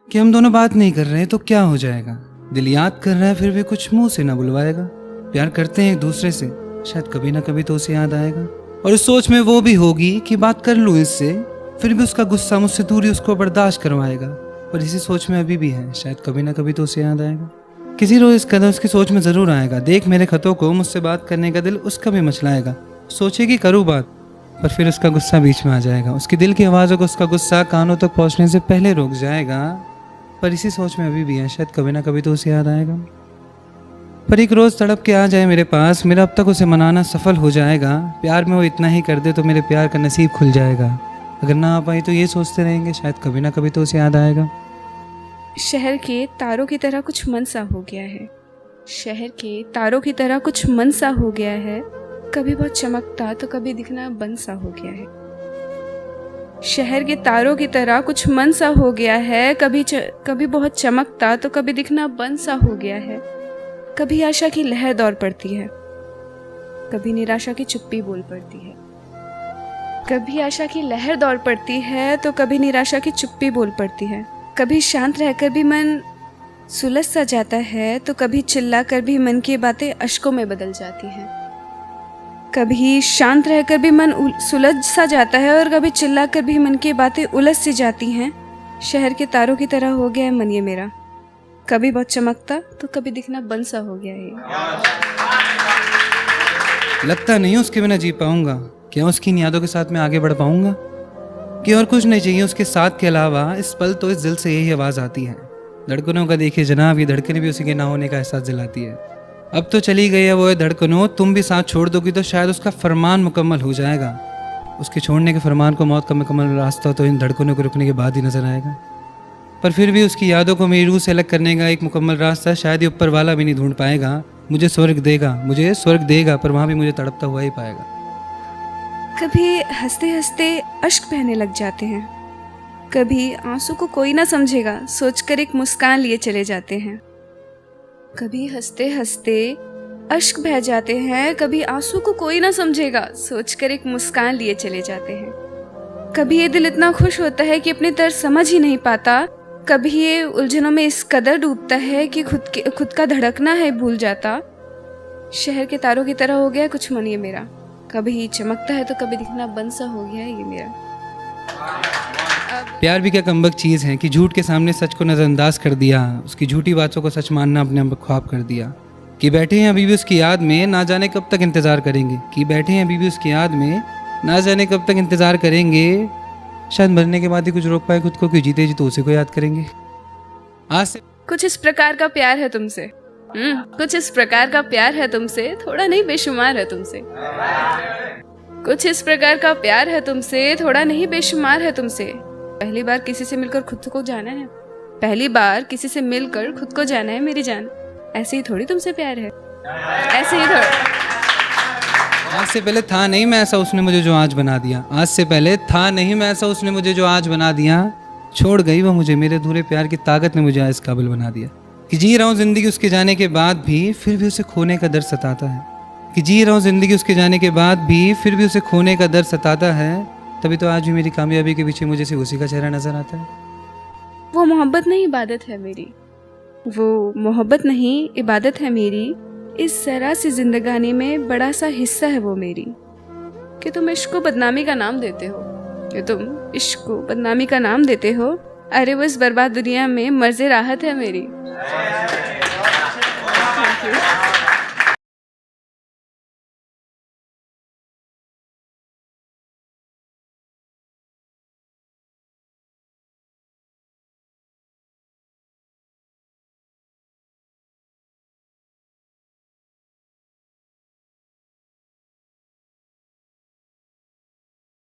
कि हम दोनों बात नहीं कर रहे तो क्या हो जाएगा। दिल याद कर रहा है फिर भी कुछ मुंह से ना बुलवाएगा। प्यार करते हैं एक दूसरे से, शायद कभी ना कभी तो उसे याद आएगा। और इस सोच में वो भी होगी कि बात कर लूँ इससे, फिर भी उसका गुस्सा मुझसे दूरी उसको बर्दाश्त करवाएगा। पर इसी सोच में अभी भी है, शायद कभी ना कभी तो उसे याद आएगा। किसी रोज इस कदर उसकी सोच में जरूर आएगा। देख मेरे खतों को, मुझसे बात करने का दिल उसका भी मचलाएगा। सोचेगी करूँ बात, पर फिर उसका गुस्सा बीच में आ जाएगा। उसकी दिल की आवाज़ों को उसका गुस्सा कानों तक पहुंचने से पहले रुक जाएगा। पर इसी सोच में अभी भी है, शायद कभी ना कभी तो उसे याद आएगा। पर एक रोज़ तड़प के आ जाए मेरे पास, मेरा अब तक उसे मनाना सफल हो जाएगा। प्यार में वो इतना ही कर दे तो मेरे प्यार का नसीब खुल जाएगा। अगर ना आ पाई तो ये सोचते रहेंगे, शायद कभी ना कभी तो उसे याद आएगा। शहर के तारों की तरह कुछ मन सा हो गया है। शहर के तारों की तरह कुछ मन सा हो गया है। कभी बहुत चमकता तो कभी दिखना बंद सा हो गया है। शहर के तारों की तरह कुछ मन सा हो गया है। कभी बहुत चमकता तो कभी दिखना बंद सा हो गया है। कभी आशा की लहर दौड़ पड़ती है, कभी निराशा की चुप्पी बोल पड़ती है। कभी आशा की लहर दौड़ पड़ती है तो कभी निराशा की चुप्पी बोल पड़ती है। कभी शांत रहकर भी मन सुलझ सा जाता है तो कभी चिल्ला कर भी मन की बातें अश्कों में बदल जाती हैं। कभी शांत रहकर भी मन सुलझ सा जाता है और कभी चिल्ला कर भी मन की बातें उलझ सी जाती हैं। शहर के तारों की तरह हो गया है मन ये मेरा। कभी बहुत चमकता तो कभी दिखना बंद सा हो गया है। लगता नहीं उसके बिना जी पाऊंगा। क्या उसकी इन यादों के साथ मैं आगे बढ़ पाऊंगा? कि और कुछ नहीं चाहिए उसके साथ के अलावा। इस पल तो इस दिल से यही आवाज़ आती है। धड़कनों का देखिए जनाब, ये धड़कनें भी उसी के ना होने का एहसास दिलाती है। अब तो चली गई है वो धड़कनों, तुम भी साथ छोड़ दोगी तो शायद उसका फरमान मुकम्मल हो जाएगा। उसके छोड़ने के फरमान को मौत का मुकम्मल रास्ता तो इन धड़कनों को रुकने के बाद ही नजर आएगा। पर फिर भी उसकी यादों को मेरी रूह से अलग करने का एक मुकम्मल रास्ता शायद ये ऊपर वाला भी नहीं ढूंढ पाएगा। मुझे स्वर्ग देगा, पर वहाँ भी मुझे तड़पता हुआ ही पाएगा। कभी हंसते हंसते अश्क बहने लग जाते हैं। कभी आंसू को कोई ना समझेगा सोचकर एक मुस्कान लिए चले जाते हैं। कभी हंसते हंसते अश्क बह जाते हैं। कभी आंसू को कोई ना समझेगा सोचकर एक मुस्कान लिए चले जाते हैं। कभी ये दिल इतना खुश होता है कि अपनी दर्द समझ ही नहीं पाता। कभी ये उलझनों में इस कदर डूबता है कि खुद का धड़कना है भूल जाता। शहर के तारों की तरह हो गया कुछ मन ये मेरा। कभी चमकता है तो कभी दिखना बंद सा हो गया है ये मेरा। प्यार भी क्या कमबख्त चीज़ है कि झूठ के सामने सच को नज़रअंदाज कर दिया। उसकी झूठी बातों को सच मानना अपने आप ख्वाब कर दिया। कि बैठे हैं अभी भी उसकी याद में, ना जाने कब तक इंतज़ार करेंगे। कि बैठे हैं अभी भी उसकी याद में, ना जाने कब तक इंतज़ार करेंगे। शायद मरने के बाद ही कुछ रोक पाए खुद को, कि जीते जी तो उसी को याद करेंगे। आज से कुछ इस प्रकार का प्यार है तुमसे। कुछ इस प्रकार का प्यार है तुमसे, थोड़ा नहीं बेशुमार है तुमसे। कुछ इस प्रकार का प्यार है तुमसे, थोड़ा नहीं बेशुमार है तुमसे। पहली बार किसी से मिलकर खुद को जाना है। पहली बार किसी से मिलकर खुद को जाना है मेरी जान। ऐसे ही थोड़ी तुमसे प्यार है, ऐसे ही थोड़ी। आज से पहले था नहीं मैं ऐसा, उसने मुझे जो आज बना दिया। आज से पहले था नहीं मैं ऐसा, उसने मुझे जो आज बना दिया। छोड़ गई वो मुझे, मेरे अधूरे प्यार की ताकत ने मुझे आज इस काबिल बना दिया। कि जी रहा हूँ जिंदगी उसके जाने के बाद भी, फिर भी उसे खोने का दर्द सताता है। कि जी रहा हूँ जिंदगी उसके जाने के बाद भी, फिर भी उसे खोने का दर्द सताता है। तभी तो आज भी मेरी कामयाबी के पीछे मुझे सिर्फ उसी का चेहरा नजर आता है। वो मोहब्बत नहीं इबादत है मेरी। वो मोहब्बत नहीं इबादत है मेरी। इस जरा सी जिंदगानी में बड़ा सा हिस्सा है वो मेरी। कि तुम इश्क को बदनामी का नाम देते हो, कि तुम इश्क को बदनामी का नाम देते हो। अरे वो इस बर्बाद दुनिया में मर्ज़े राहत है मेरी। Thank you.